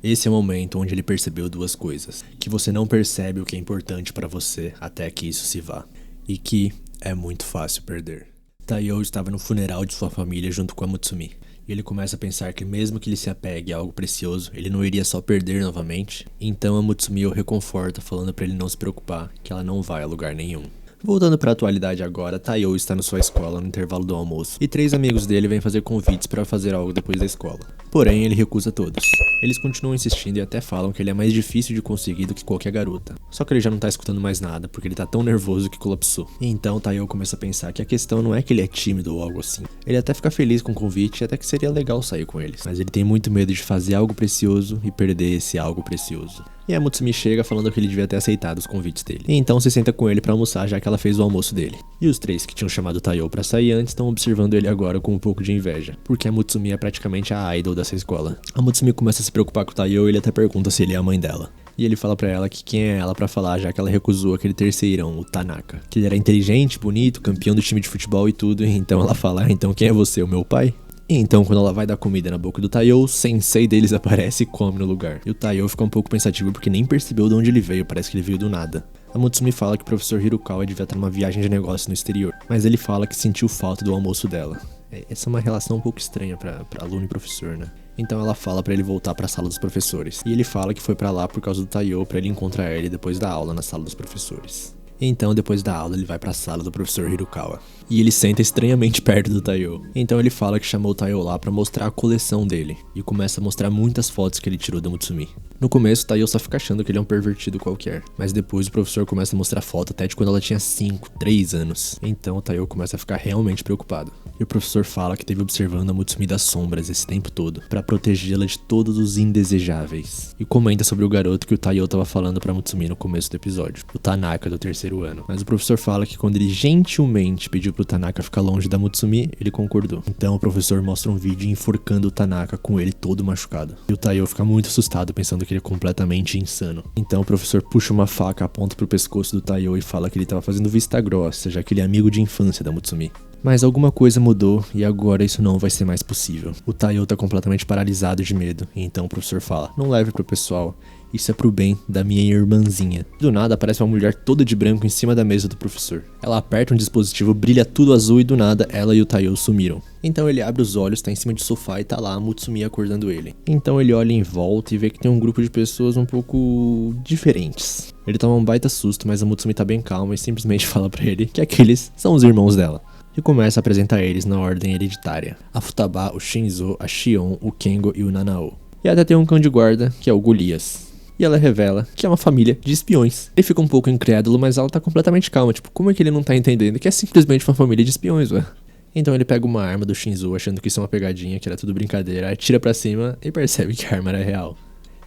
Esse é o momento onde ele percebeu duas coisas. Que você não percebe o que é importante pra você até que isso se vá. E que é muito fácil perder. Taiyo estava no funeral de sua família junto com a Mutsumi. E ele começa a pensar que mesmo que ele se apegue a algo precioso, ele não iria só perder novamente. Então a Mutsumi o reconforta falando pra ele não se preocupar, que ela não vai a lugar nenhum. Voltando pra atualidade agora, Taiyo está na sua escola no intervalo do almoço, e 3 amigos dele vêm fazer convites para fazer algo depois da escola. Porém, ele recusa todos. Eles continuam insistindo e até falam que ele é mais difícil de conseguir do que qualquer garota. Só que ele já não tá escutando mais nada, porque ele tá tão nervoso que colapsou. E então Taiyo começa a pensar que a questão não é que ele é tímido ou algo assim. Ele até fica feliz com o convite e até que seria legal sair com eles. Mas ele tem muito medo de fazer algo precioso e perder esse algo precioso. E a Mutsumi chega falando que ele devia ter aceitado os convites dele. E então se senta com ele pra almoçar, já que ela fez o almoço dele. E os 3 que tinham chamado Taiyo pra sair antes estão observando ele agora com um pouco de inveja, porque a Mutsumi é praticamente a idol dessa escola. A Mutsumi começa a se preocupar com o Taiyo e ele até pergunta se ele é a mãe dela. E ele fala pra ela que quem é ela pra falar, já que ela recusou aquele terceirão, o Tanaka. Que ele era inteligente, bonito, campeão do time de futebol e tudo, e então ela fala, então quem é você, o meu pai? E então, quando ela vai dar comida na boca do Taiyo, o sensei deles aparece e come no lugar. E o Taiyo fica um pouco pensativo porque nem percebeu de onde ele veio, parece que ele veio do nada. A Mutsumi fala que o professor Hirokawa devia estar numa viagem de negócio no exterior, mas ele fala que sentiu falta do almoço dela. Essa é uma relação um pouco estranha pra aluno e professor, né? Então ela fala pra ele voltar pra sala dos professores. E ele fala que foi pra lá por causa do Taiyo pra ele encontrar ele depois da aula na sala dos professores. Então, depois da aula, ele vai pra sala do professor Hirokawa. E ele senta estranhamente perto do Taiyo. Então ele fala que chamou o Taiyo lá pra mostrar a coleção dele. E começa a mostrar muitas fotos que ele tirou da Mutsumi. No começo, o Taiyo só fica achando que ele é um pervertido qualquer. Mas depois o professor começa a mostrar foto até de quando ela tinha 5, 3 anos. Então o Taiyo começa a ficar realmente preocupado. E o professor fala que teve observando a Mutsumi das sombras esse tempo todo, pra protegê-la de todos os indesejáveis. E comenta sobre o garoto que o Taiyo tava falando pra Mutsumi no começo do episódio, o Tanaka do 3º ano. Mas o professor fala que quando ele gentilmente pediu pro Tanaka ficar longe da Mutsumi, ele concordou. Então o professor mostra um vídeo enforcando o Tanaka com ele todo machucado. E o Taiyo fica muito assustado pensando que ele é completamente insano. Então o professor puxa uma faca, aponta pro pescoço do Taiyo e fala que ele tava fazendo vista grossa, já que ele é amigo de infância da Mutsumi. Mas alguma coisa mudou e agora isso não vai ser mais possível. O Taiyo tá completamente paralisado de medo, e então o professor fala, não leve pro pessoal, isso é pro bem da minha irmãzinha. Do nada aparece uma mulher toda de branco em cima da mesa do professor. Ela aperta um dispositivo, brilha tudo azul e do nada ela e o Taiyo sumiram. Então ele abre os olhos, tá em cima de sofá e tá lá a Mutsumi acordando ele. Então ele olha em volta e vê que tem um grupo de pessoas um pouco diferentes. Ele toma um baita susto, mas a Mutsumi tá bem calma e simplesmente fala pra ele que aqueles são os irmãos dela. E começa a apresentar eles na ordem hereditária. A Futaba, o Shinzo, a Shion, o Kengo e o Nanao. E até tem um cão de guarda, que é o Golias. E ela revela que é uma família de espiões. Ele fica um pouco incrédulo, mas ela tá completamente calma. Tipo, como é que ele não tá entendendo que é simplesmente uma família de espiões, ué? Então ele pega uma arma do Shinzo, achando que isso é uma pegadinha, que era tudo brincadeira, atira pra cima e percebe que a arma era real.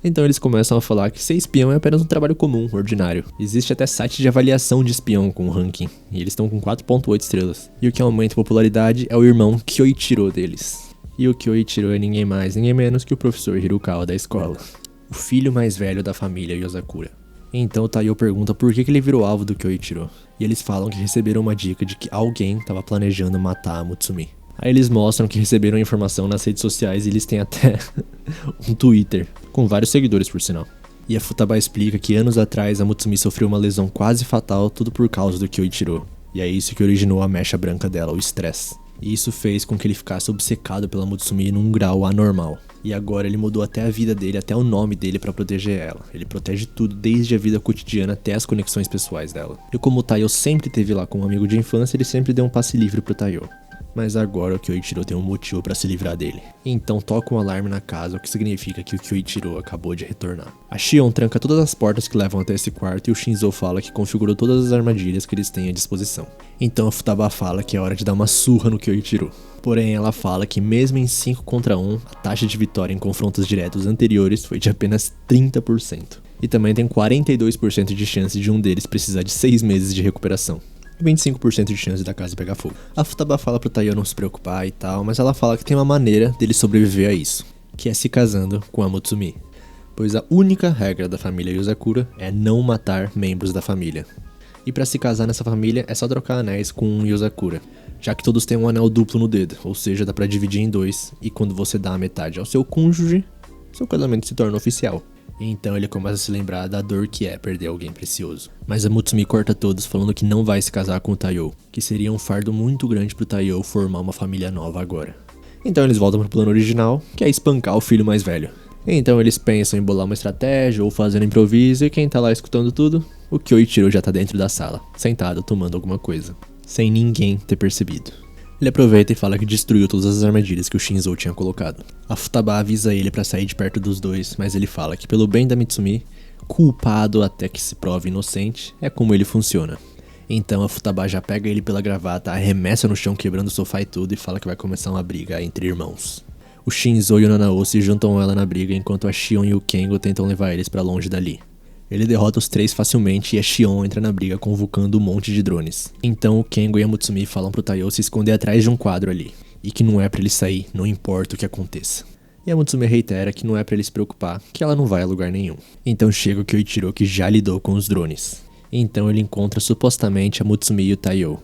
Então eles começam a falar que ser espião é apenas um trabalho comum, ordinário. Existe até site de avaliação de espião com ranking, e eles estão com 4.8 estrelas. E o que aumenta a popularidade é o irmão Kyoichiro deles. E o Kyoichiro é ninguém mais, ninguém menos que o professor Hirokawa da escola. O filho mais velho da família Yozakura. Então o Taiyo pergunta por que ele virou alvo do Kyoichiro. E eles falam que receberam uma dica de que alguém estava planejando matar a Mutsumi. Aí eles mostram que receberam a informação nas redes sociais e eles têm até um Twitter, com vários seguidores por sinal. E a Futaba explica que anos atrás a Mutsumi sofreu uma lesão quase fatal, tudo por causa do Kyoichiro. E é isso que originou a mecha branca dela, o estresse. E isso fez com que ele ficasse obcecado pela Mutsumi num grau anormal. E agora ele mudou até a vida dele, até o nome dele pra proteger ela. Ele protege tudo, desde a vida cotidiana até as conexões pessoais dela. E como o Taiyo sempre esteve lá com um amigo de infância, ele sempre deu um passe livre pro Taiyo. Mas agora o Kyoichiro tem um motivo pra se livrar dele. Então toca um alarme na casa, o que significa que o Kyoichiro acabou de retornar. A Shion tranca todas as portas que levam até esse quarto e o Shinzo fala que configurou todas as armadilhas que eles têm à disposição. Então a Futaba fala que é hora de dar uma surra no Kyoichiro. Porém ela fala que mesmo em 5 contra 1, a taxa de vitória em confrontos diretos anteriores foi de apenas 30%. E também tem 42% de chance de um deles precisar de 6 meses de recuperação. 25% de chance da casa pegar fogo. A Futaba fala pro Taiyo não se preocupar e tal, mas ela fala que tem uma maneira dele sobreviver a isso, que é se casando com a Mutsumi. Pois a única regra da família Yozakura é não matar membros da família. E pra se casar nessa família é só trocar anéis com um Yozakura, já que todos têm um anel duplo no dedo, ou seja, dá pra dividir em 2, e quando você dá a metade ao seu cônjuge, seu casamento se torna oficial. E então ele começa a se lembrar da dor que é perder alguém precioso. Mas a Mutsumi corta todos, falando que não vai se casar com o Taiyo, que seria um fardo muito grande pro Taiyo formar uma família nova agora. Então eles voltam pro plano original, que é espancar o filho mais velho. Então eles pensam em bolar uma estratégia ou fazer um improviso, e quem tá lá escutando tudo? O Kyoichiro já tá dentro da sala, sentado tomando alguma coisa, sem ninguém ter percebido. Ele aproveita e fala que destruiu todas as armadilhas que o Shinzo tinha colocado. A Futaba avisa ele pra sair de perto dos dois, mas ele fala que pelo bem da Mitsumi, culpado até que se prove inocente, é como ele funciona. Então a Futaba já pega ele pela gravata, arremessa no chão quebrando o sofá e tudo, e fala que vai começar uma briga entre irmãos. O Shinzo e o Nanao se juntam a ela na briga, enquanto a Shion e o Kengo tentam levar eles pra longe dali. Ele derrota os três facilmente e a Shion entra na briga convocando um monte de drones. Então o Kengo e a Mutsumi falam pro Taiyo se esconder atrás de um quadro ali, e que não é pra ele sair, não importa o que aconteça. E a Mutsumi reitera que não é pra ele se preocupar, que ela não vai a lugar nenhum. Então chega o Kyoichiro, que já lidou com os drones. Então ele encontra supostamente a Mutsumi e o Taiyo.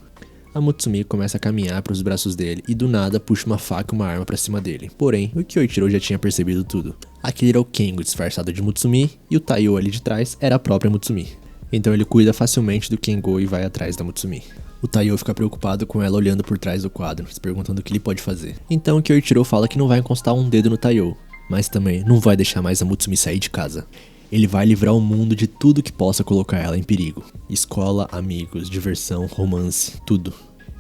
A Mutsumi começa a caminhar para os braços dele e do nada puxa uma faca e uma arma pra cima dele. Porém, o Kyoichiro já tinha percebido tudo. Aquele era o Kengo disfarçado de Mutsumi e o Taiyo ali de trás era a própria Mutsumi. Então ele cuida facilmente do Kengo e vai atrás da Mutsumi. O Taiyo fica preocupado com ela olhando por trás do quadro, se perguntando o que ele pode fazer. Então o Kyoichiro fala que não vai encostar um dedo no Taiyo, mas também não vai deixar mais a Mutsumi sair de casa. Ele vai livrar o mundo de tudo que possa colocar ela em perigo. Escola, amigos, diversão, romance, tudo.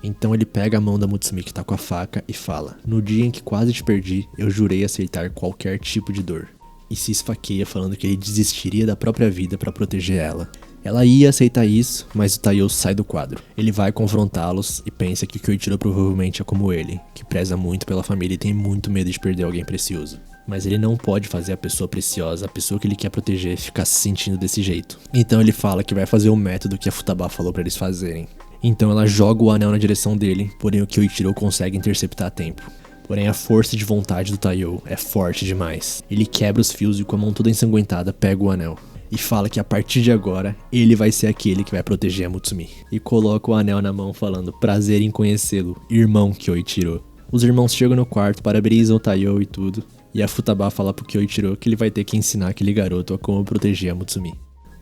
Então ele pega a mão da Mutsumi que tá com a faca e fala: no dia em que quase te perdi, eu jurei aceitar qualquer tipo de dor. E se esfaqueia falando que ele desistiria da própria vida pra proteger ela. Ela ia aceitar isso, mas o Taiyo sai do quadro. Ele vai confrontá-los e pensa que o Kyoichiro provavelmente é como ele, que preza muito pela família e tem muito medo de perder alguém precioso. Mas ele não pode fazer a pessoa preciosa, a pessoa que ele quer proteger, ficar se sentindo desse jeito. Então ele fala que vai fazer o método que a Futaba falou pra eles fazerem. Então ela joga o anel na direção dele, porém o Kyoichiro consegue interceptar a tempo. Porém a força de vontade do Taiyo é forte demais. Ele quebra os fios e com a mão toda ensanguentada pega o anel. E fala que a partir de agora, ele vai ser aquele que vai proteger a Mutsumi. E coloca o anel na mão falando: prazer em conhecê-lo, irmão Kyoichiro. Os irmãos chegam no quarto, parabenizam o Taiyo e tudo. E a Futaba fala pro Kyoichiro que ele vai ter que ensinar aquele garoto a como proteger a Mutsumi.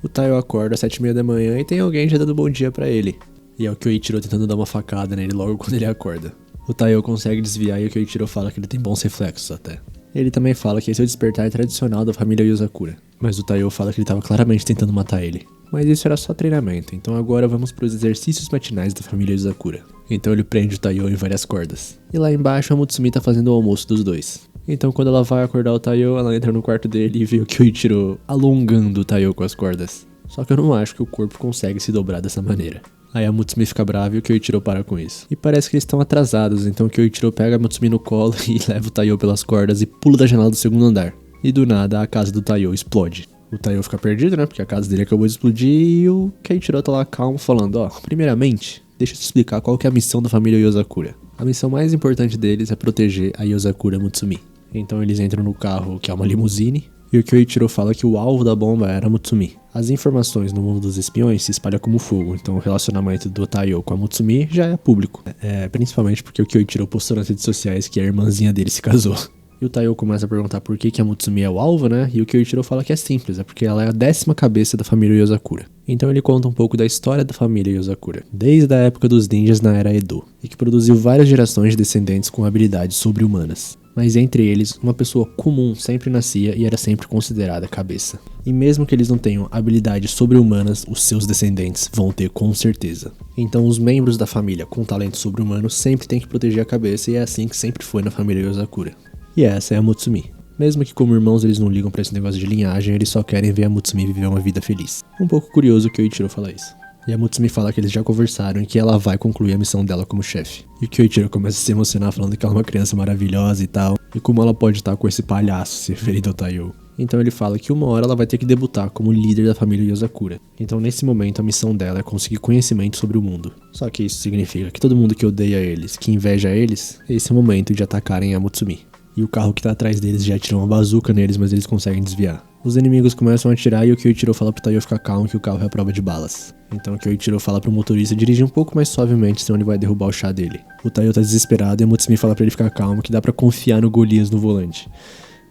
O Taiyo acorda às 7h30 da manhã e tem alguém já dando bom dia pra ele. E é o Kyoichiro tentando dar uma facada nele logo quando ele acorda. O Taiyo consegue desviar e o Kyoichiro fala que ele tem bons reflexos até. Ele também fala que esse é o despertar tradicional da família Yozakura. Mas o Taiyo fala que ele estava claramente tentando matar ele. Mas isso era só treinamento, então agora vamos para os exercícios matinais da família Yozakura. Então ele prende o Taiyo em várias cordas. E lá embaixo a Mutsumi tá fazendo o almoço dos dois. Então quando ela vai acordar o Taiyo, ela entra no quarto dele e vê o Kyoichiro alongando o Taiyo com as cordas. Só que eu não acho que o corpo consegue se dobrar dessa maneira. Aí a Mutsumi fica brava e o Kyoichiro para com isso. E parece que eles estão atrasados, então o Kyoichiro pega a Mutsumi no colo e leva o Taiyo pelas cordas e pula da janela do segundo andar. E do nada a casa do Taiyo explode. O Taiyo fica perdido, né, porque a casa dele acabou de explodir e o Kyoichiro tá lá calmo falando: primeiramente, deixa eu te explicar qual que é a missão da família Yozakura. A missão mais importante deles é proteger a Yozakura Mutsumi. Então eles entram no carro, que é uma limusine, e o Kyoichiro fala que o alvo da bomba era a Mutsumi. As informações no mundo dos espiões se espalham como fogo, então o relacionamento do Taiyo com a Mutsumi já é público. Principalmente porque o Kyoichiro postou nas redes sociais que a irmãzinha dele se casou. E o Taiyo começa a perguntar por que a Mutsumi é o alvo, né? E o Kyoichiro fala que é simples, é porque ela é a 10ª cabeça da família Yozakura. Então ele conta um pouco da história da família Yozakura, desde a época dos ninjas na era Edo, e que produziu várias gerações de descendentes com habilidades sobre-humanas. Mas entre eles, uma pessoa comum sempre nascia e era sempre considerada cabeça. E mesmo que eles não tenham habilidades sobre-humanas, os seus descendentes vão ter com certeza. Então os membros da família com talento sobre-humano sempre têm que proteger a cabeça, e é assim que sempre foi na família Yozakura. E essa é a Mutsumi. Mesmo que como irmãos eles não ligam pra esse negócio de linhagem, eles só querem ver a Mutsumi viver uma vida feliz. Um pouco curioso que o Kyoichiro fala isso. E a Mutsumi fala que eles já conversaram e que ela vai concluir a missão dela como chefe. E o Kyoichiro começa a se emocionar falando que ela é uma criança maravilhosa e tal, e como ela pode estar com esse palhaço se referindo ao Taiyo. Então ele fala que uma hora ela vai ter que debutar como líder da família Yozakura. Então nesse momento a missão dela é conseguir conhecimento sobre o mundo. Só que isso significa que todo mundo que odeia eles, que inveja eles, esse é o momento de atacarem a Mutsumi. E o carro que tá atrás deles já atira uma bazuca neles, mas eles conseguem desviar. Os inimigos começam a atirar e o Kyoichiro fala pro Taiyo ficar calmo que o carro é a prova de balas. Então o Kyoichiro fala pro motorista dirigir um pouco mais suavemente, senão ele vai derrubar o chá dele. O Taiyo tá desesperado e a Mutsumi fala pra ele ficar calmo que dá pra confiar no Golias no volante.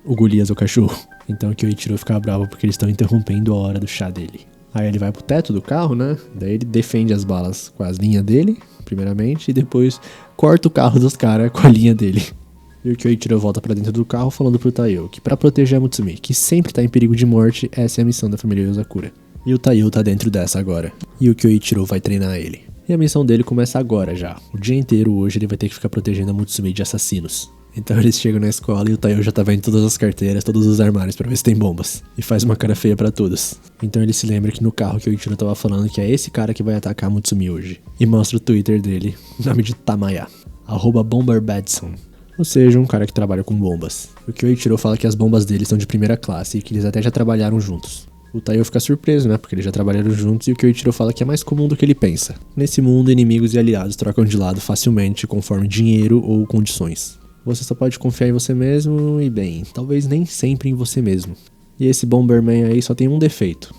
o Golias, o cachorro. Então o Kyoichiro fica bravo porque eles estão interrompendo a hora do chá dele. Aí ele vai pro teto do carro, né? Daí ele defende as balas com as linhas dele, primeiramente, e depois corta o carro dos caras com a linha dele. E o Kyoichiro volta pra dentro do carro falando pro Taiyo que pra proteger a Mutsumi, que sempre tá em perigo de morte, essa é a missão da família Yozakura. E o Taiyo tá dentro dessa agora. E o Kyoichiro vai treinar ele. E a missão dele começa agora já. O dia inteiro hoje ele vai ter que ficar protegendo a Mutsumi de assassinos. Então eles chegam na escola e o Taiyo já tá vendo todas as carteiras, todos os armários pra ver se tem bombas. E faz uma cara feia pra todos. Então ele se lembra que no carro que o Kyoichiro tava falando que é esse cara que vai atacar a Mutsumi hoje. E mostra o Twitter dele, o nome de Tamaya. @BomberBadson. Ou seja, um cara que trabalha com bombas. O Kyoichiro fala que as bombas dele são de primeira classe e que eles até já trabalharam juntos. O Taiyo fica surpreso, né, porque eles já trabalharam juntos e o Kyoichiro fala que é mais comum do que ele pensa. Nesse mundo, inimigos e aliados trocam de lado facilmente conforme dinheiro ou condições. Você só pode confiar em você mesmo e, bem, talvez nem sempre em você mesmo. E esse Bomberman aí só tem um defeito.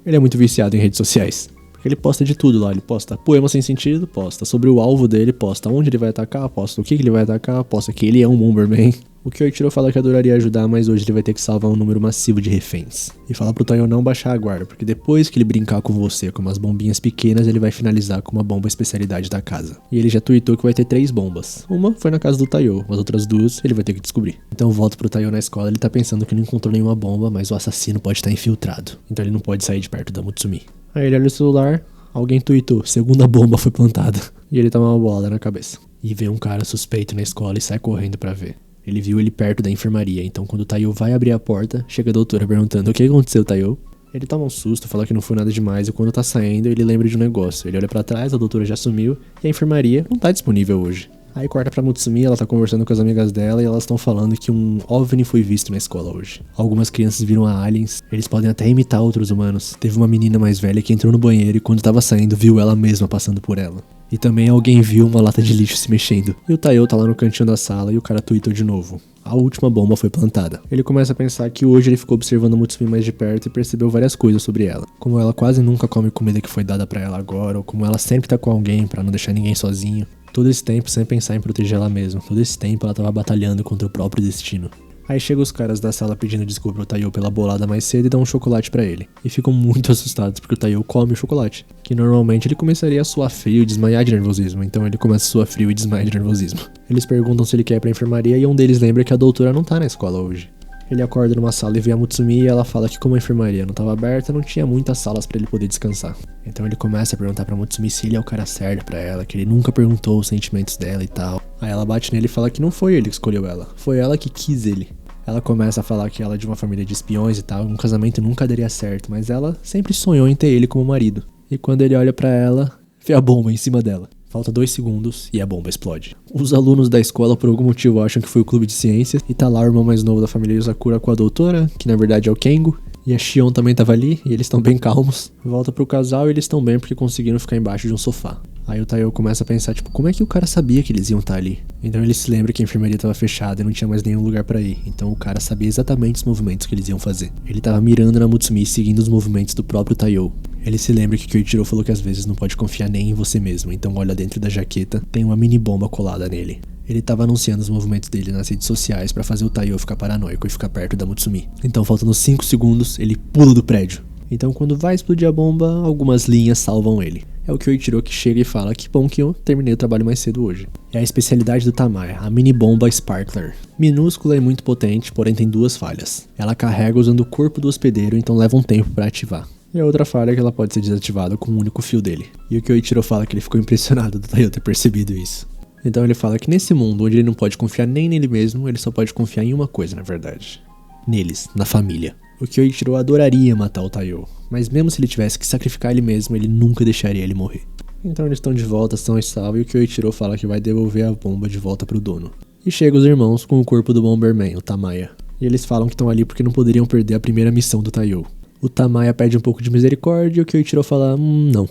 Ele é muito viciado em redes sociais. Porque ele posta de tudo lá, ele posta poema sem sentido, posta sobre o alvo dele, posta onde ele vai atacar, posta o que ele vai atacar, posta que ele é um Bomberman. O Kyoichiro fala que adoraria ajudar, mas hoje ele vai ter que salvar um número massivo de reféns. E fala pro Taiyo não baixar a guarda, porque depois que ele brincar com você com umas bombinhas pequenas, ele vai finalizar com uma bomba especialidade da casa. E ele já tweetou que vai ter 3 bombas. Uma foi na casa do Taiyo, as outras 2 ele vai ter que descobrir. Então volta pro Taiyo na escola, ele tá pensando que não encontrou nenhuma bomba, mas o assassino pode estar infiltrado. Então ele não pode sair de perto da Mutsumi. Aí ele olha o celular, alguém tweetou, segunda bomba foi plantada. E ele toma uma bolada na cabeça. E vê um cara suspeito na escola e sai correndo pra ver. Ele viu ele perto da enfermaria, então quando o Taiyo vai abrir a porta, chega a doutora perguntando: o que aconteceu, Taiyo? Ele toma um susto, fala que não foi nada demais e quando tá saindo ele lembra de um negócio. Ele olha pra trás, a doutora já sumiu e a enfermaria não tá disponível hoje. Aí corta pra Mutsumi, ela tá conversando com as amigas dela e elas estão falando que um OVNI foi visto na escola hoje. Algumas crianças viram a aliens, eles podem até imitar outros humanos. Teve uma menina mais velha que entrou no banheiro e quando tava saindo viu ela mesma passando por ela. E também alguém viu uma lata de lixo se mexendo. E o Taiyo tá lá no cantinho da sala e o cara tweetou de novo: a última bomba foi plantada. Ele começa a pensar que hoje ele ficou observando a Mutsumi mais de perto e percebeu várias coisas sobre ela. Como ela quase nunca come comida que foi dada pra ela agora, ou como ela sempre tá com alguém pra não deixar ninguém sozinho. Todo esse tempo sem pensar em proteger ela mesma. Todo esse tempo ela tava batalhando contra o próprio destino. Aí chegam os caras da sala pedindo desculpa pro Taiyo pela bolada mais cedo e dão um chocolate pra ele. E ficam muito assustados porque o Taiyo come o chocolate, que normalmente ele começaria a suar frio e desmaiar de nervosismo, então ele começa a suar frio e desmaia de nervosismo. Eles perguntam se ele quer ir pra enfermaria e um deles lembra que a doutora não tá na escola hoje. Ele acorda numa sala e vê a Mutsumi e ela fala que como a enfermaria não estava aberta, não tinha muitas salas pra ele poder descansar. Então ele começa a perguntar pra Mutsumi se ele é o cara certo pra ela, que ele nunca perguntou os sentimentos dela e tal. Aí ela bate nele e fala que não foi ele que escolheu ela, foi ela que quis ele. Ela começa a falar que ela é de uma família de espiões e tal, um casamento nunca daria certo, mas ela sempre sonhou em ter ele como marido. E quando ele olha pra ela, vê a bomba em cima dela. Falta 2 segundos e a bomba explode. Os alunos da escola por algum motivo acham que foi o clube de ciências e tá lá o irmão mais novo da família Yozakura com a doutora, que na verdade é o Kengo. E a Shion também tava ali e eles estão bem calmos. Volta pro casal e eles estão bem porque conseguiram ficar embaixo de um sofá. Aí o Taiyo começa a pensar, tipo, como é que o cara sabia que eles iam estar ali? Então ele se lembra que a enfermaria tava fechada e não tinha mais nenhum lugar pra ir. Então o cara sabia exatamente os movimentos que eles iam fazer. Ele tava mirando na Mutsumi seguindo os movimentos do próprio Taiyo. Ele se lembra que Kyoichiro falou que às vezes não pode confiar nem em você mesmo, então olha dentro da jaqueta, tem uma mini bomba colada nele. Ele tava anunciando os movimentos dele nas redes sociais pra fazer o Taiyo ficar paranoico e ficar perto da Mutsumi. Então faltando 5 segundos, ele pula do prédio. Então quando vai explodir a bomba, algumas linhas salvam ele. É o Kyoichiro que chega e fala que bom que eu terminei o trabalho mais cedo hoje. É a especialidade do Tamaya, a mini bomba Sparkler. Minúscula e muito potente, porém tem 2 falhas. Ela carrega usando o corpo do hospedeiro, então leva um tempo pra ativar. E a outra falha é que ela pode ser desativada com um único fio dele. E o Kyoichiro fala que ele ficou impressionado do Taiyo ter percebido isso. Então ele fala que nesse mundo onde ele não pode confiar nem nele mesmo, ele só pode confiar em uma coisa, na verdade. Neles, na família. O Kyoichiro adoraria matar o Taiyo, mas mesmo se ele tivesse que sacrificar ele mesmo, ele nunca deixaria ele morrer. Então eles estão de volta, são e salvos, e o Kyoichiro fala que vai devolver a bomba de volta pro dono. E chegam os irmãos com o corpo do Bomberman, o Tamaya. E eles falam que estão ali porque não poderiam perder a primeira missão do Taiyo. O Tamaya pede um pouco de misericórdia e o Kyoichiro fala, não.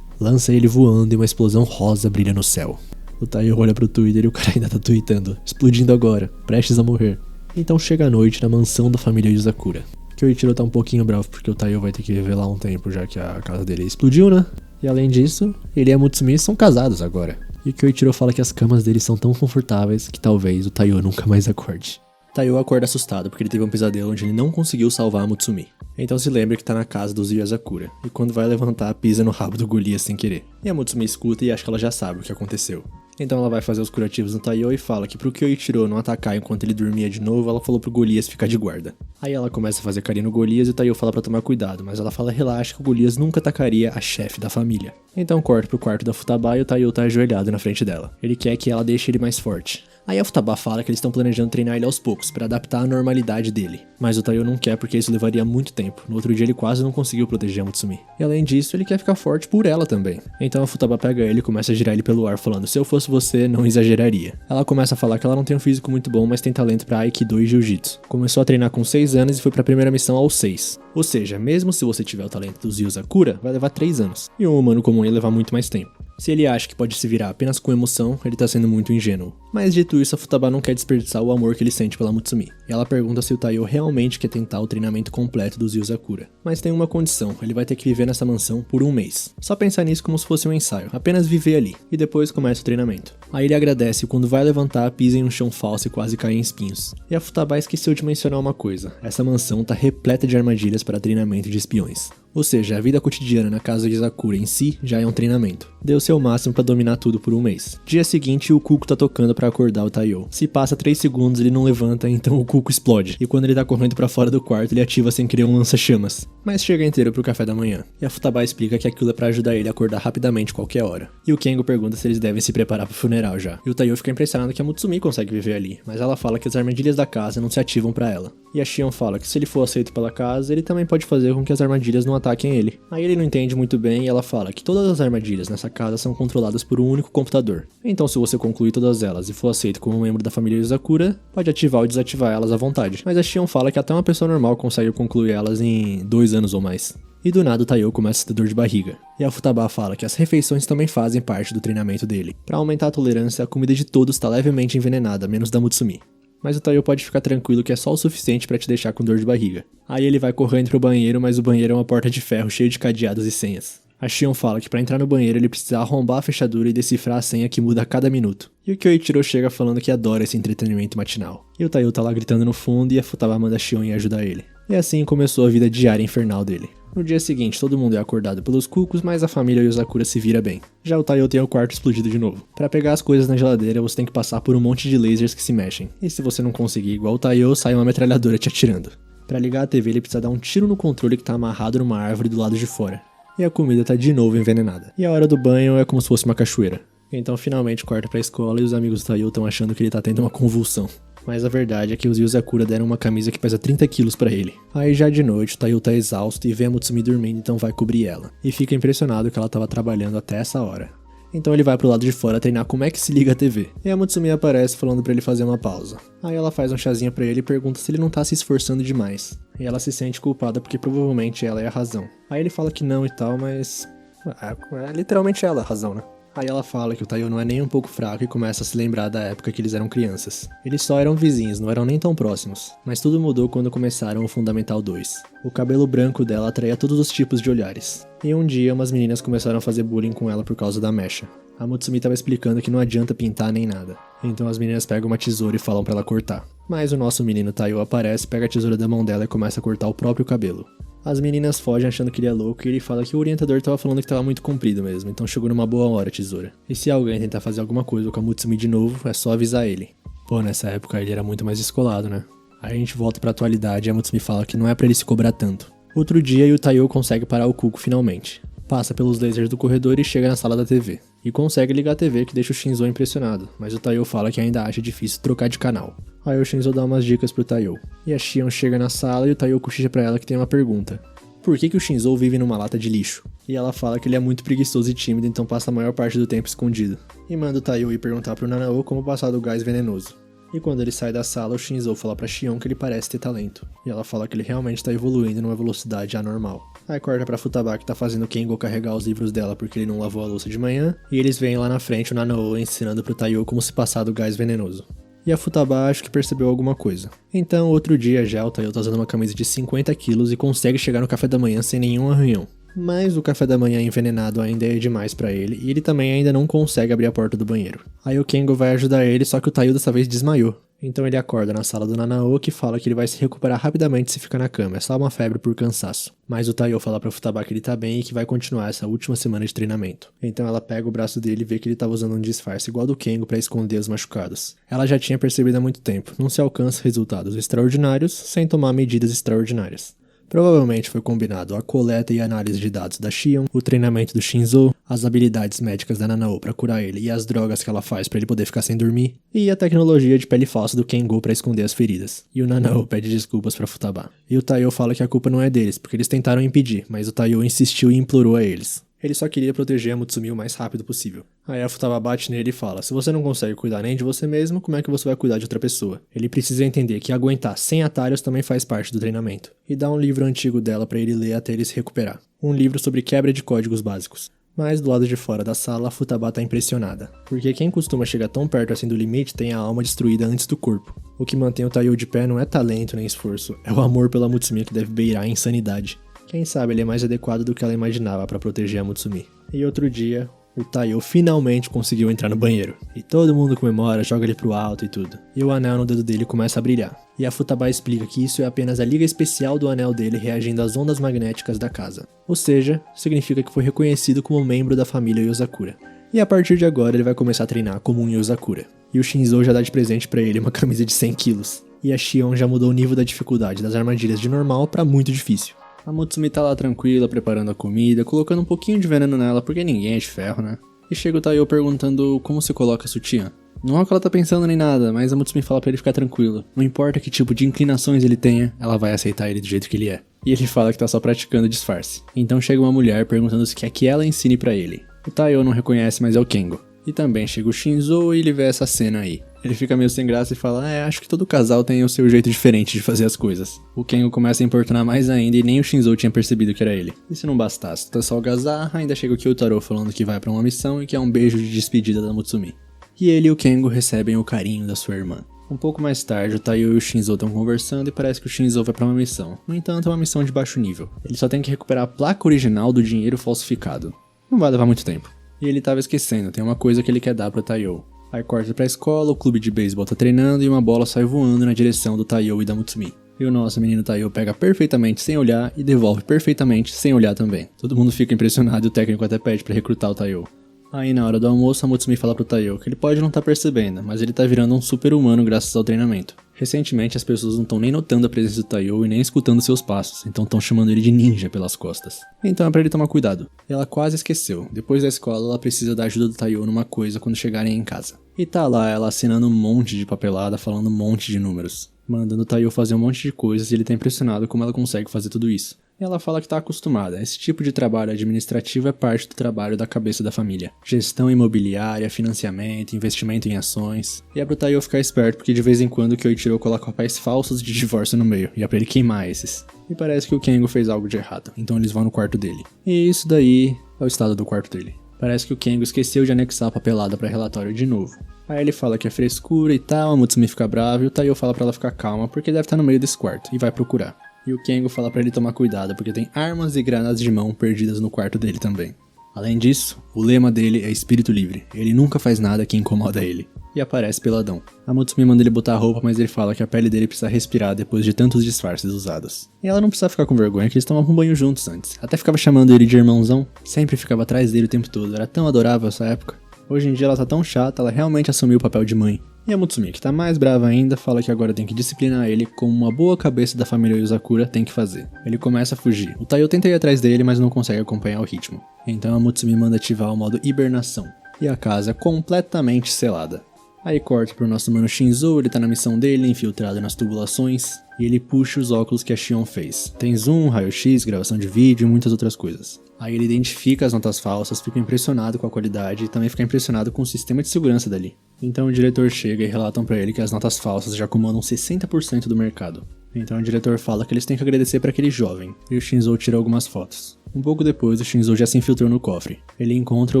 Lança ele voando e uma explosão rosa brilha no céu. O Taiyo olha pro Twitter e o cara ainda tá tweetando, explodindo agora, prestes a morrer. Então chega a noite na mansão da família Yozakura. Kyoichiro tá um pouquinho bravo porque o Taiyo vai ter que viver lá um tempo já que a casa dele explodiu, né? E além disso, ele e a Mutsumi são casados agora. E o Kyoichiro fala que as camas deles são tão confortáveis que talvez o Taiyo nunca mais acorde. Taiyo acorda assustado porque ele teve um pesadelo onde ele não conseguiu salvar a Mutsumi. Então se lembra que tá na casa dos Yuzakura, e quando vai levantar, pisa no rabo do Golias sem querer. E a Mutsumi escuta e acha que ela já sabe o que aconteceu. Então ela vai fazer os curativos no Taiyo e fala que pro Kyoichiro não atacar enquanto ele dormia de novo, ela falou pro Golias ficar de guarda. Aí ela começa a fazer carinho no Golias e o Taiyo fala pra tomar cuidado, mas ela fala relaxa que o Golias nunca atacaria a chefe da família. Então corta pro quarto da Futaba e o Taiyo tá ajoelhado na frente dela. Ele quer que ela deixe ele mais forte. Aí a Futaba fala que eles estão planejando treinar ele aos poucos, pra adaptar à normalidade dele. Mas o Taiyo não quer porque isso levaria muito tempo. No outro dia ele quase não conseguiu proteger a Mutsumi. E além disso, ele quer ficar forte por ela também. Então a Futaba pega ele e começa a girar ele pelo ar, falando: se eu fosse você, não exageraria. Ela começa a falar que ela não tem um físico muito bom, mas tem talento pra Aikido e Jiu-Jitsu. Começou a treinar com 6 anos e foi pra primeira missão aos 6. Ou seja, mesmo se você tiver o talento dos Yuzakura, vai levar 3 anos. E um humano comum ia levar muito mais tempo. Se ele acha que pode se virar apenas com emoção, ele tá sendo muito ingênuo. Mas dito isso, a Futaba não quer desperdiçar o amor que ele sente pela Mutsumi. E ela pergunta se o Taiyo realmente quer tentar o treinamento completo dos Yuzakura. Mas tem uma condição, ele vai ter que viver nessa mansão por 1 mês. Só pensar nisso como se fosse um ensaio, apenas viver ali. E depois começa o treinamento. Aí ele agradece e quando vai levantar, pisa em um chão falso e quase cai em espinhos. E a Futaba esqueceu de mencionar uma coisa, essa mansão tá repleta de armadilhas para treinamento de espiões. Ou seja, a vida cotidiana na casa de Yuzakura em si já é um treinamento. Deu seu máximo pra dominar tudo por 1 mês. Dia seguinte, o Cuco tá tocando pra acordar o Taiyo. Se passa 3 segundos, ele não levanta, então o Cuco explode. E quando ele tá correndo pra fora do quarto, ele ativa sem querer um lança-chamas. Mas chega inteiro pro café da manhã. E a Futaba explica que aquilo é pra ajudar ele a acordar rapidamente qualquer hora. E o Kengo pergunta se eles devem se preparar pro funeral já. E o Taiyo fica impressionado que a Mutsumi consegue viver ali, mas ela fala que as armadilhas da casa não se ativam pra ela. E a Shion fala que se ele for aceito pela casa, ele também pode fazer com que as armadilhas não ataquem ele. Aí ele não entende muito bem e ela fala que todas as armadilhas nessa casa são controladas por um único computador. Então se você concluir todas elas e for aceito como um membro da família Yuzakura, pode ativar ou desativar elas à vontade. Mas a Shion fala que até uma pessoa normal consegue concluir elas em 2 anos ou mais. E do nada o Taiyo começa a ter dor de barriga. E a Futaba fala que as refeições também fazem parte do treinamento dele. Pra aumentar a tolerância, a comida de todos tá levemente envenenada, menos da Mutsumi. Mas o Taiyo pode ficar tranquilo que é só o suficiente pra te deixar com dor de barriga. Aí ele vai correndo pro banheiro, mas o banheiro é uma porta de ferro cheia de cadeados e senhas. A Shion fala que pra entrar no banheiro ele precisa arrombar a fechadura e decifrar a senha que muda a cada minuto. E o Kyoichiro chega falando que adora esse entretenimento matinal. E o Taiyo tá lá gritando no fundo e a Futaba manda a Shion ir ajudar ele. E assim começou a vida diária infernal dele. No dia seguinte, todo mundo é acordado pelos cucos, mas a família Yuzakura se vira bem. Já o Taiyo tem o quarto explodido de novo. Pra pegar as coisas na geladeira, você tem que passar por um monte de lasers que se mexem. E se você não conseguir igual o Taiyo, sai uma metralhadora te atirando. Pra ligar a TV, ele precisa dar um tiro no controle que tá amarrado numa árvore do lado de fora. E a comida tá de novo envenenada. E a hora do banho é como se fosse uma cachoeira. Então finalmente corta pra escola e os amigos do Taiyo estão achando que ele tá tendo uma convulsão. Mas a verdade é que os Yuzakura deram uma camisa que pesa 30 quilos pra ele. Aí já de noite, o Taiyo tá exausto e vê a Mutsumi dormindo, então vai cobrir ela. E fica impressionado que ela tava trabalhando até essa hora. Então ele vai pro lado de fora treinar como é que se liga a TV. E a Mutsumi aparece falando pra ele fazer uma pausa. Aí ela faz um chazinho pra ele e pergunta se ele não tá se esforçando demais. E ela se sente culpada porque provavelmente ela é a razão. Aí ele fala que não e tal, mas... é literalmente ela a razão, né? Aí ela fala que o Taiyo não é nem um pouco fraco e começa a se lembrar da época que eles eram crianças. Eles só eram vizinhos, não eram nem tão próximos. Mas tudo mudou quando começaram o Fundamental 2. O cabelo branco dela atraía todos os tipos de olhares. E um dia umas meninas começaram a fazer bullying com ela por causa da mecha. A Mutsumi tava explicando que não adianta pintar nem nada. Então as meninas pegam uma tesoura e falam pra ela cortar. Mas o nosso menino Taiyo aparece, pega a tesoura da mão dela e começa a cortar o próprio cabelo. As meninas fogem achando que ele é louco e ele fala que o orientador tava falando que tava muito comprido mesmo, então chegou numa boa hora a tesoura. E se alguém tentar fazer alguma coisa com a Mutsumi de novo, é só avisar ele. Pô, nessa época ele era muito mais descolado, né? Aí a gente volta pra atualidade e a Mutsumi fala que não é pra ele se cobrar tanto. Outro dia e o Taiyo consegue parar o Cuco finalmente. Passa pelos lasers do corredor e chega na sala da TV. E consegue ligar a TV que deixa o Shinzo impressionado, mas o Taiyo fala que ainda acha difícil trocar de canal. Aí o Shinzo dá umas dicas pro Taiyo. E a Shion chega na sala e o Taiyo cochicha pra ela que tem uma pergunta. Por que o Shinzo vive numa lata de lixo? E ela fala que ele é muito preguiçoso e tímido, então passa a maior parte do tempo escondido. E manda o Taiyo ir perguntar pro Nanao como passar do gás venenoso. E quando ele sai da sala, o Shinzo fala pra Shion que ele parece ter talento. E ela fala que ele realmente tá evoluindo numa velocidade anormal. Aí corta pra Futaba que tá fazendo o Kengo carregar os livros dela porque ele não lavou a louça de manhã. E eles veem lá na frente o Nanao ensinando pro Taiyo como se passar do gás venenoso. E a Futaba acho que percebeu alguma coisa. Então, outro dia já, o Taiyo tá usando uma camisa de 50 quilos e consegue chegar no café da manhã sem nenhum arranhão. Mas o café da manhã envenenado ainda é demais pra ele e ele também ainda não consegue abrir a porta do banheiro. Aí o Kengo vai ajudar ele, só que o Taiyo dessa vez desmaiou. Então ele acorda na sala do Nanao, que fala que ele vai se recuperar rapidamente se ficar na cama, é só uma febre por cansaço. Mas o Taiyo fala pra Futaba que ele tá bem e que vai continuar essa última semana de treinamento. Então ela pega o braço dele e vê que ele tava usando um disfarce igual do Kengo pra esconder os machucados. Ela já tinha percebido há muito tempo, não se alcança resultados extraordinários sem tomar medidas extraordinárias. Provavelmente foi combinado a coleta e análise de dados da Shion, o treinamento do Shinzo, as habilidades médicas da Nanao pra curar ele e as drogas que ela faz pra ele poder ficar sem dormir, e a tecnologia de pele falsa do Kengo pra esconder as feridas. E o Nanao pede desculpas pra Futaba. E o Taiyo fala que a culpa não é deles, porque eles tentaram impedir, mas o Taiyo insistiu e implorou a eles. Ele só queria proteger a Mutsumi o mais rápido possível. Aí a Futaba bate nele e fala, se você não consegue cuidar nem de você mesmo, como é que você vai cuidar de outra pessoa? Ele precisa entender que aguentar sem atalhos também faz parte do treinamento. E dá um livro antigo dela pra ele ler até ele se recuperar. Um livro sobre quebra de códigos básicos. Mas do lado de fora da sala, a Futaba tá impressionada. Porque quem costuma chegar tão perto assim do limite tem a alma destruída antes do corpo. O que mantém o Taiyo de pé não é talento nem esforço, é o amor pela Mutsumi que deve beirar a insanidade. Quem sabe ele é mais adequado do que ela imaginava pra proteger a Mutsumi. E outro dia, o Taiyo finalmente conseguiu entrar no banheiro. E todo mundo comemora, joga ele pro alto e tudo. E o anel no dedo dele começa a brilhar. E a Futaba explica que isso é apenas a liga especial do anel dele reagindo às ondas magnéticas da casa. Ou seja, significa que foi reconhecido como membro da família Yozakura. E a partir de agora ele vai começar a treinar como um Yozakura. E o Shinzo já dá de presente pra ele uma camisa de 100 quilos. E a Shion já mudou o nível da dificuldade das armadilhas de normal pra muito difícil. A Mutsumi tá lá tranquila, preparando a comida, colocando um pouquinho de veneno nela, porque ninguém é de ferro, né? E chega o Taiyo perguntando como se coloca a sutiã. Não é o que ela tá pensando nem nada, mas a Mutsumi fala pra ele ficar tranquilo. Não importa que tipo de inclinações ele tenha, ela vai aceitar ele do jeito que ele é. E ele fala que tá só praticando disfarce. Então chega uma mulher perguntando se quer que ela ensine pra ele. O Taiyo não reconhece, mas é o Kengo. E também chega o Shinzo e ele vê essa cena aí. Ele fica meio sem graça e fala, acho que todo casal tem o seu jeito diferente de fazer as coisas. O Kengo começa a importunar mais ainda e nem o Shinzo tinha percebido que era ele. E se não bastasse, tá só algazarra, ainda chega o Kyotaro falando que vai pra uma missão e que é um beijo de despedida da Mutsumi. E ele e o Kengo recebem o carinho da sua irmã. Um pouco mais tarde, o Taiyo e o Shinzo estão conversando e parece que o Shinzo vai pra uma missão. No entanto, é uma missão de baixo nível. Ele só tem que recuperar a placa original do dinheiro falsificado. Não vai levar muito tempo. E ele tava esquecendo, tem uma coisa que ele quer dar pro Taiyo. Aí corta pra escola, o clube de beisebol tá treinando e uma bola sai voando na direção do Taiyo e da Mutsumi. E o nosso menino Taiyo pega perfeitamente sem olhar e devolve perfeitamente sem olhar também. Todo mundo fica impressionado e o técnico até pede pra recrutar o Taiyo. Aí na hora do almoço a Mutsumi fala pro Taiyo que ele pode não tá percebendo, mas ele tá virando um super-humano graças ao treinamento. Recentemente as pessoas não estão nem notando a presença do Taiyo e nem escutando seus passos, então estão chamando ele de ninja pelas costas. Então é pra ele tomar cuidado. Ela quase esqueceu, depois da escola ela precisa da ajuda do Taiyo numa coisa quando chegarem em casa. E tá lá ela assinando um monte de papelada, falando um monte de números. Mandando o Taiyo fazer um monte de coisas e ele tá impressionado como ela consegue fazer tudo isso. E ela fala que tá acostumada, esse tipo de trabalho administrativo é parte do trabalho da cabeça da família. Gestão imobiliária, financiamento, investimento em ações. E é pro Taiyo ficar esperto porque de vez em quando o Kyoichiro coloca papéis falsos de divórcio no meio, e é pra ele queimar esses. E parece que o Kengo fez algo de errado, então eles vão no quarto dele. E isso daí é o estado do quarto dele. Parece que o Kengo esqueceu de anexar a papelada pra relatório de novo. Aí ele fala que é frescura e tal, a Mutsumi fica brava e o Taiyo fala pra ela ficar calma porque deve estar no meio desse quarto e vai procurar. E o Kengo fala pra ele tomar cuidado porque tem armas e granadas de mão perdidas no quarto dele também. Além disso, o lema dele é espírito livre, ele nunca faz nada que incomoda ele. E aparece peladão. A Mutsumi manda ele botar a roupa, mas ele fala que a pele dele precisa respirar depois de tantos disfarces usados. E ela não precisa ficar com vergonha que eles tomavam um banho juntos antes. Até ficava chamando ele de irmãozão, sempre ficava atrás dele o tempo todo, era tão adorável essa época. Hoje em dia ela tá tão chata, ela realmente assumiu o papel de mãe. E a Mutsumi, que tá mais brava ainda, fala que agora tem que disciplinar ele como uma boa cabeça da família Yozakura tem que fazer. Ele começa a fugir. O Taiyo tenta ir atrás dele, mas não consegue acompanhar o ritmo. Então a Mutsumi manda ativar o modo hibernação. E a casa é completamente selada. Aí corta pro nosso mano Shinzo, ele tá na missão dele, infiltrado nas tubulações, e ele puxa os óculos que a Shion fez. Tem zoom, raio-x, gravação de vídeo e muitas outras coisas. Aí ele identifica as notas falsas, fica impressionado com a qualidade e também fica impressionado com o sistema de segurança dali. Então o diretor chega e relatam pra ele que as notas falsas já comandam 60% do mercado. Então o diretor fala que eles têm que agradecer pra aquele jovem, e o Shinzo tira algumas fotos. Um pouco depois, o Shinzo já se infiltrou no cofre. Ele encontra o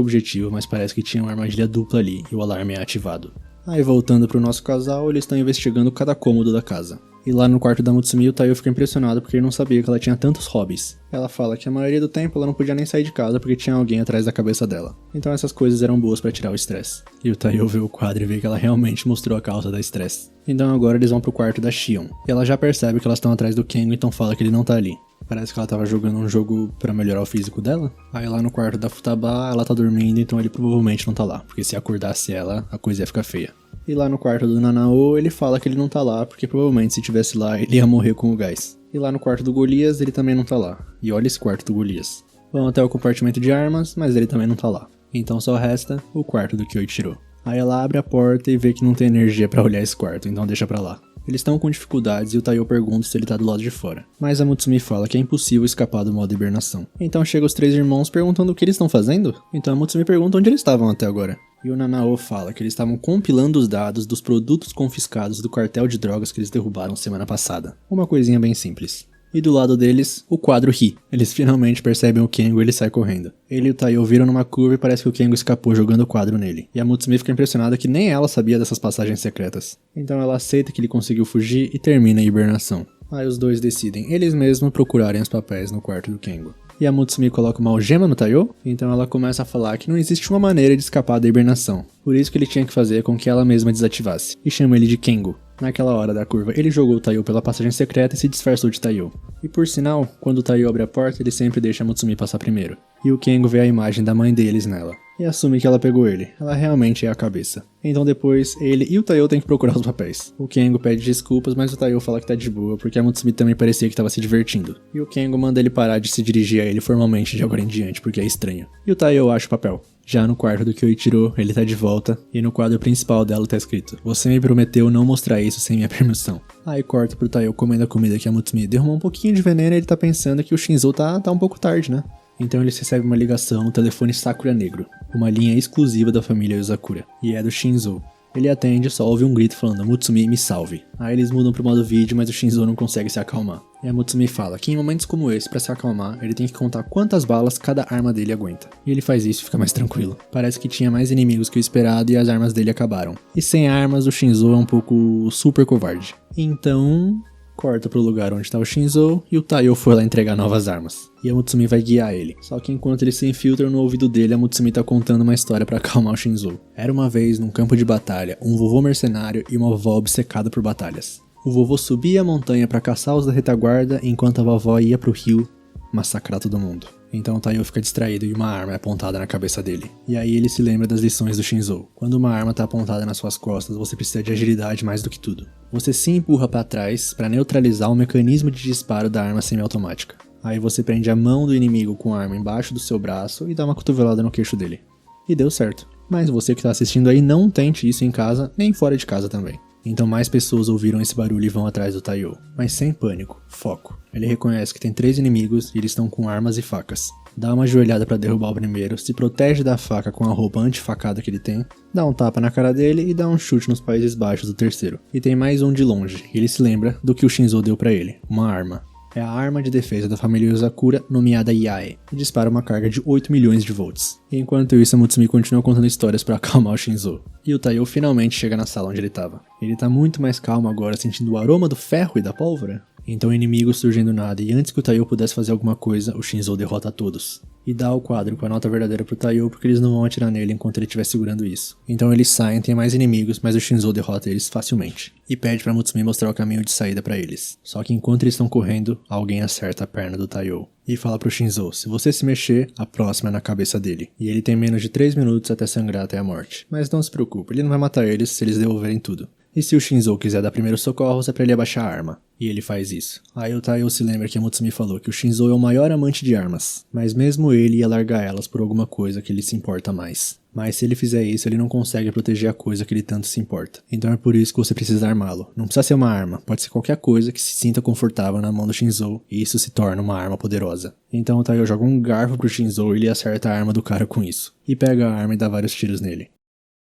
objetivo, mas parece que tinha uma armadilha dupla ali, e o alarme é ativado. Aí voltando pro nosso casal, eles estão investigando cada cômodo da casa. E lá no quarto da Mutsumi, o Taiyo fica impressionado porque ele não sabia que ela tinha tantos hobbies. Ela fala que a maioria do tempo ela não podia nem sair de casa porque tinha alguém atrás da cabeça dela. Então essas coisas eram boas pra tirar o estresse. E o Tayo vê o quadro e vê que ela realmente mostrou a causa da estresse. Então agora eles vão pro quarto da Shion. E ela já percebe que elas estão atrás do Kengo, então fala que ele não tá ali. Parece que ela tava jogando um jogo pra melhorar o físico dela. Aí lá no quarto da Futaba, ela tá dormindo, então ele provavelmente não tá lá. Porque se acordasse ela, a coisa ia ficar feia. E lá no quarto do Nanao, ele fala que ele não tá lá, porque provavelmente se tivesse lá, ele ia morrer com o gás. E lá no quarto do Golias, ele também não tá lá. E olha esse quarto do Golias. Vão até o compartimento de armas, mas ele também não tá lá. Então só resta o quarto do Kyoichiro. Aí ela abre a porta e vê que não tem energia pra olhar esse quarto, então deixa pra lá. Eles estão com dificuldades e o Tayo pergunta se ele tá do lado de fora. Mas a Mutsumi fala que é impossível escapar do modo hibernação. Então chega os três irmãos perguntando o que eles estão fazendo. Então a Mutsumi pergunta onde eles estavam até agora. E o Nanao fala que eles estavam compilando os dados dos produtos confiscados do cartel de drogas que eles derrubaram semana passada. Uma coisinha bem simples. E do lado deles, o quadro ri. Eles finalmente percebem o Kengo e ele sai correndo. Ele e o Tayo viram numa curva e parece que o Kengo escapou jogando o quadro nele. E a Mutsumi fica impressionada que nem ela sabia dessas passagens secretas. Então ela aceita que ele conseguiu fugir e termina a hibernação. Aí os dois decidem eles mesmos procurarem os papéis no quarto do Kengo. E a Mutsumi coloca uma algema no Tayo, então ela começa a falar que não existe uma maneira de escapar da hibernação. Por isso que ele tinha que fazer com que ela mesma desativasse. E chama ele de Kengo. Naquela hora da curva, ele jogou o Tayo pela passagem secreta e se disfarçou de Tayo. E por sinal, quando o Tayo abre a porta, ele sempre deixa a Mutsumi passar primeiro. E o Kengo vê a imagem da mãe deles nela. E assume que ela pegou ele. Ela realmente é a cabeça. Então depois, ele e o Tayo têm que procurar os papéis. O Kengo pede desculpas, mas o Tayo fala que tá de boa, porque a Mutsumi também parecia que tava se divertindo. E o Kengo manda ele parar de se dirigir a ele formalmente de agora em diante, porque é estranho. E o Tayo acha o papel. Já no quarto do Kyoichiro, ele tá de volta, e no quadro principal dela tá escrito: "Você me prometeu não mostrar isso sem minha permissão." Aí corta pro Tayo comendo a comida que a Mutsumi derramou um pouquinho de veneno e ele tá pensando que o Shinzo tá um pouco tarde, né? Então eles recebem uma ligação no telefone Sakura Negro, uma linha exclusiva da família Yozakura, e é do Shinzo. Ele atende e só ouve um grito falando: "Mutsumi, me salve." Aí eles mudam pro modo vídeo, mas o Shinzo não consegue se acalmar. E a Mutsumi fala que em momentos como esse, pra se acalmar, ele tem que contar quantas balas cada arma dele aguenta. E ele faz isso e fica mais tranquilo. Parece que tinha mais inimigos que o esperado e as armas dele acabaram. E sem armas, o Shinzo é um pouco super covarde. Então... corta pro lugar onde tá o Shinzo e o Tayo foi lá entregar novas armas. E a Mutsumi vai guiar ele. Só que enquanto ele se infiltra no ouvido dele, a Mutsumi tá contando uma história pra acalmar o Shinzo. Era uma vez, num campo de batalha, um vovô mercenário e uma vovó obcecada por batalhas. O vovô subia a montanha pra caçar os da retaguarda, enquanto a vovó ia pro rio massacrar todo mundo. Então o Tayo fica distraído e uma arma é apontada na cabeça dele. E aí ele se lembra das lições do Shinzo. Quando uma arma tá apontada nas suas costas, você precisa de agilidade mais do que tudo. Você se empurra pra trás para neutralizar o mecanismo de disparo da arma semiautomática. Aí você prende a mão do inimigo com a arma embaixo do seu braço e dá uma cotovelada no queixo dele. E deu certo. Mas você que tá assistindo aí, não tente isso em casa, nem fora de casa também. Então mais pessoas ouviram esse barulho e vão atrás do Tayo. Mas sem pânico, foco. Ele reconhece que tem 3 inimigos e eles estão com armas e facas. Dá uma joelhada pra derrubar o primeiro, se protege da faca com a roupa antifacada que ele tem, dá um tapa na cara dele e dá um chute nos Países Baixos do terceiro. E tem mais um de longe, e ele se lembra do que o Shinzo deu pra ele, uma arma. É a arma de defesa da família Yozakura, nomeada Yae, e dispara uma carga de 8 milhões de volts. E enquanto isso, a Mutsumi continua contando histórias pra acalmar o Shinzo. E o Tayo finalmente chega na sala onde ele tava. Ele tá muito mais calmo agora, sentindo o aroma do ferro e da pólvora. Então o inimigo surge do nada, e antes que o Tayo pudesse fazer alguma coisa, o Shinzo derrota todos. E dá o quadro com a nota verdadeira pro Tayo, porque eles não vão atirar nele enquanto ele estiver segurando isso. Então eles saem, tem mais inimigos, mas o Shinzo derrota eles facilmente. E pede pra Mutsumi mostrar o caminho de saída pra eles. Só que enquanto eles estão correndo, alguém acerta a perna do Tayo. E fala pro Shinzo: se você se mexer, a próxima é na cabeça dele. E ele tem menos de 3 minutos até sangrar até a morte. Mas não se preocupe, ele não vai matar eles se eles devolverem tudo. E se o Shinzo quiser dar primeiros socorros, é pra ele abaixar a arma. E ele faz isso. Aí o Tayo se lembra que a Mutsumi falou que o Shinzo é o maior amante de armas. Mas mesmo ele ia largar elas por alguma coisa que ele se importa mais. Mas se ele fizer isso, ele não consegue proteger a coisa que ele tanto se importa. Então é por isso que você precisa armá-lo. Não precisa ser uma arma, pode ser qualquer coisa que se sinta confortável na mão do Shinzo, e isso se torna uma arma poderosa. Então o Tayo joga um garfo pro Shinzo e ele acerta a arma do cara com isso. E pega a arma e dá vários tiros nele.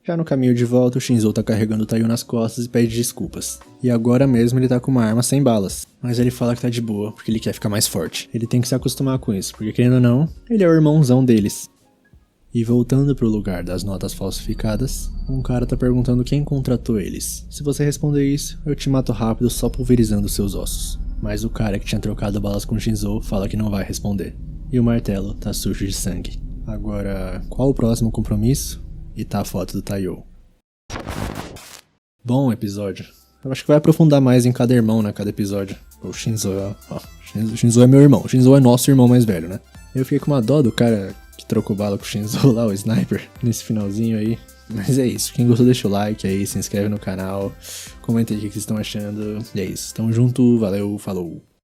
Já no caminho de volta, o Shinzo tá carregando o Tayo nas costas e pede desculpas. E agora mesmo ele tá com uma arma sem balas. Mas ele fala que tá de boa, porque ele quer ficar mais forte. Ele tem que se acostumar com isso, porque querendo ou não, ele é o irmãozão deles. E voltando pro lugar das notas falsificadas, um cara tá perguntando quem contratou eles. Se você responder isso, eu te mato rápido só pulverizando seus ossos. Mas o cara que tinha trocado balas com o Shinzo fala que não vai responder. E o martelo tá sujo de sangue. Agora, qual o próximo compromisso? E tá a foto do Taiyo. Bom episódio. Eu acho que vai aprofundar mais em cada irmão, né? Cada episódio. O Shinzo, Shinzo é meu irmão. O Shinzo é nosso irmão mais velho, né? Eu fiquei com uma dó do cara que trocou bala com o Shinzo lá, o sniper, nesse finalzinho aí. Mas é isso. Quem gostou deixa o like aí, se inscreve no canal, comenta aí o que vocês estão achando. E é isso. Tamo junto, valeu, falou.